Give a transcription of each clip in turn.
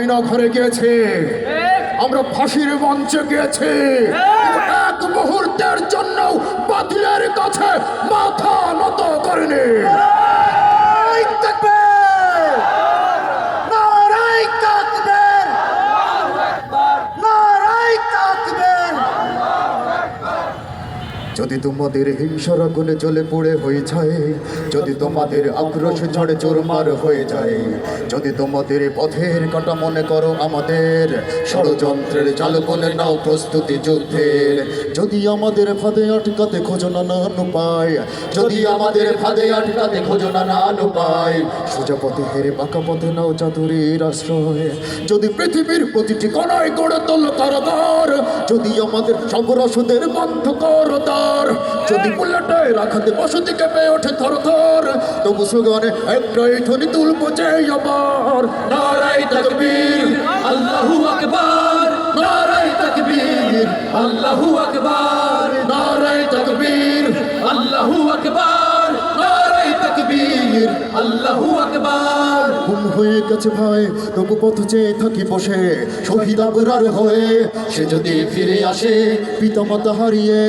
আয়না ঘরে গিয়েছি, আমরা ফাঁসির মঞ্চে গিয়েছি, এক মুহূর্তের জন্য বাতিলের কাছে মাথা নত করেনি। যদি তোমাদের হিংসার আগুনে জ্বলে পুড়ে হয়ে যায়, যদি তোমাদের আক্রোশ ঝড়ে চোরমার হয়ে যায়, যদি তোমাদের পথের কাটা মনে করো আমাদের ষড়যন্ত্রের জাল বলে নাও প্রস্তুতি যুদ্ধের, যদি আমাদের ফাঁদে আটকাতে খোঁজো নানান উপায়, যদি আমাদের ফাঁদে আটকাতে খোঁজো নানান উপায়, সোজা পথে হেরে বাঁকা পথে নাও চাতুরীর আশ্রয়, যদি পৃথিবীর প্রতিটি কোণায় গড়ে তোলো কারাগার, যদি আমাদের সংগ্রাসদের বন্ধ করো দ্বার, যদি বুলেটে রাখাতে বসতি কেঁপে ওঠে থর থর, তবু স্লোগানে একটাই ধ্বনি তুলবো যে আবার নারায়ে তাকবীর, আল্লাহু আকবার, নারায়ে তাকবীর, আল্লাহু আকবার, নারায়ে তাকবীর, আল্লাহু আকবার, নারায়ে তাকবীর। আল্লাহু আকবার। গুম হয়ে গেছে ভাই, তবু পথ চেয়ে থাকি বসে, শহীদ আবরার হয়ে সে যদি ফিরে আসে, পিতামাতা হারিয়ে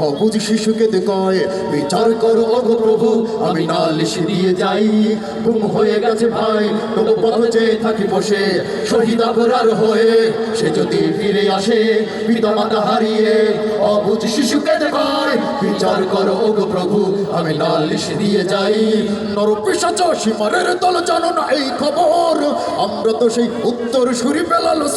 অবুঝ শিশুকে কয় বিচার করো ওগো প্রভু, আমি নালিশ দিয়ে যাই। গুম হয়ে গেছে ভাই, তবু পথ চেয়ে থাকি বসে, শহীদ আবরার হয়ে সে যদি ফিরে আসে, পিতামাতা হারিয়ে অবুঝ শিশুকে কয় বিচার করো ওগো প্রভু, আমি নালিশ দিয়ে যাই। নরপিশাচ সীমারের দল জানো না এই খবর, আমরা তো সেই উত্তর সুরি পেলালো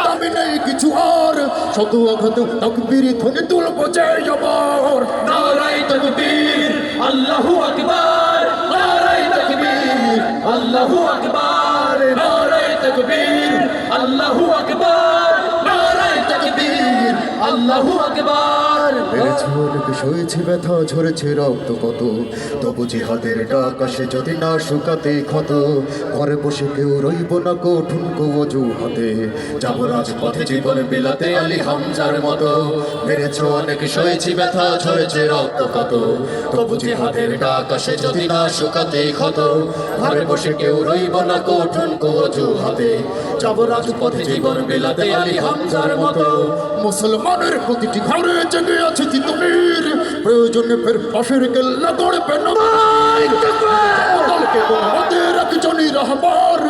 দামি নেই কিছু আর, শত আঘাত তাকবীর ধ্বনি তুলবো যে আবার নারায়ে তাকবীর, আল্লাহু আকবার, নারায়ে তাকবীর, আল্লাহু আকবার, নারায়ে তাকবীর, আল্লাহু আকবার, নারায়ে তাকবীর, আল্লাহু আকবার। মেরেছে অনেক, সয়েছে ব্যথা, ঝরেছে রক্ত কত, তবু জিহাদের ডাক আসে যদি না শুকাতে ক্ষত, ঘরে বসে কেউ রইব না কঠিন অজুহাতে, যাব রাজপথে জীবন বিলাতে আলী হামজার মতো। মেরেছে অনেক, সয়েছি ব্যথা, ঝরেছে রক্ত কত, তবু জিহাদের ডাক আসে যদি না শুকাতে ক্ষত, ঘরে বসে কেউ রইব না কঠিন অজুহাতে, যাব রাজপথে জীবন বিলাতে আলী হামজার মতো। মুসলমানের প্রতিটি ঘরে জেগে আছে তিতুমির, প্রয়োজনে ফের পাশের কেল্লা গড়বে না আমাদের একজনই রাহবার,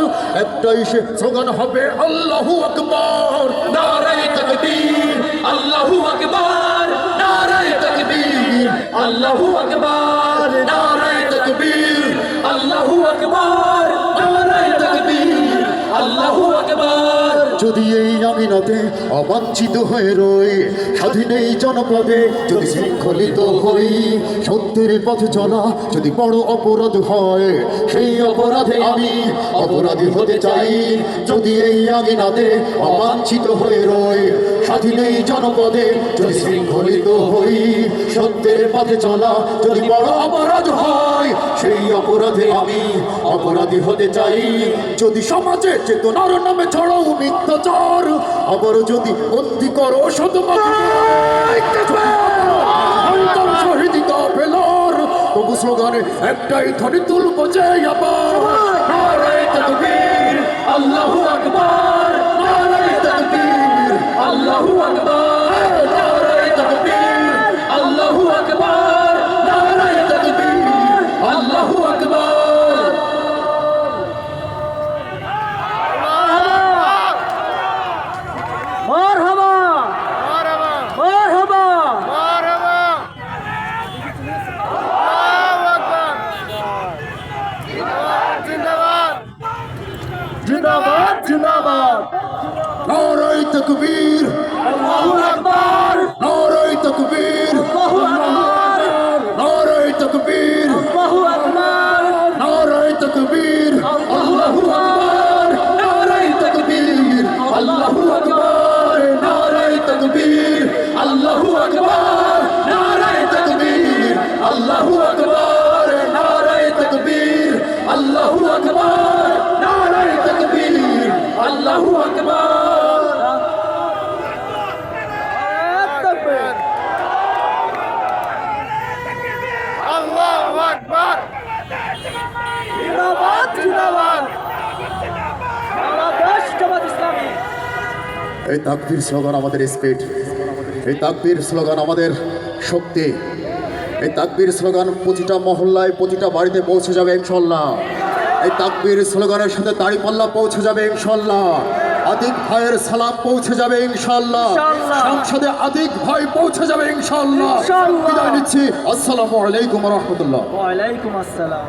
একটাই সে স্লোগান হবে আল্লাহু আকবার, নারায়ে তাকবীর, আল্লাহু আকবার, নারায়ে তাকবীর, আল্লাহু আকবার, নারায়ে তাকবীর, আল্লাহু আকবার, নারায়ে তাকবীর, আল্লাহু আকবার। যদি এই আমিনাতে অবাঞ্ছিত হয়ে রই, স্বাধীন এই জনপদে যদি শৃঙ্খলিত হই, সত্যের পথে চলা যদি বড় অপরাধ হয়, সেই অপরাধে আমি অপরাধী হতে চাই। যদি এই আমিনাতে অবাঞ্ছিত হয়ে রই, স্বাধীন এই জনপদে যদি শৃঙ্খলিত হই, সত্যের পথে চলা যদি বড় অপরাধ হয়, সেই অপরাধে আমি অপরাধী হতে চাই। যদি সমাজে চেতনার নামে ছড়াও মিথ্যাচার, আবার যদি বন্দি করো শহীদ কাফেলার, তবু স্লোগানে একটাই ধ্বনি তুলবো যে আবার নারায়ে তাকবীর, আল্লাহু আকবার, নারায়ে তাকবীর, আল্লাহু আকবার, নারায়ে তাকবীর, আল্লাহু আকবার, নারায়ে তাকবীর, আল্লাহু আকবার। মারহাবা মারহাবা জিন্দাবাদ জিন্দাবাদ, নারায়ে তাকবীর, আল্লাহু আকবার, নারায়ে তাকবীর, আল্লাহু আকবার, নারায়ে তাকবীর, আল্লাহু আকবার, নারায়ে তাকবীর, আল্লাহু আকবার, নারায়ে তাকবীর, আল্লাহু আকবার, নারায়ে তাকবীর, আল্লাহু আকবার, নারায়ে তাকবীর, আল্লাহু আকবার, নারায়ে তাকবীর, আল্লাহু আকবার, নারায়ে তাকবীর, আল্লাহু আকবার। জিন্দাবাদ এই তাকবীর স্লোগান আমাদের স্পিড, এই তাকবীর স্লোগান আমাদের শক্তি, এই তাকবীর স্লোগান প্রতিটা মহল্লায় প্রতিটা বাড়িতে পৌঁছে যাবে ইনশাল্লাহ। এই তাকবীর স্লোগানের সাথে দাঁড়িপাল্লা পৌঁছে যাবে ইনশাল্লাহ। আতিক ভাইয়ের সালাম পৌঁছে যাবে ইনশাল্লাহ। ইনশাআল্লাহ। সংসদে আতিক ভাই পৌঁছে যাবে ইনশাল্লাহ। ইনশাআল্লাহ। বিদায় নিচ্ছি। আসসালামু আলাইকুম ওয়া রাহমাতুল্লাহ। ওয়ালাইকুম আসসালাম।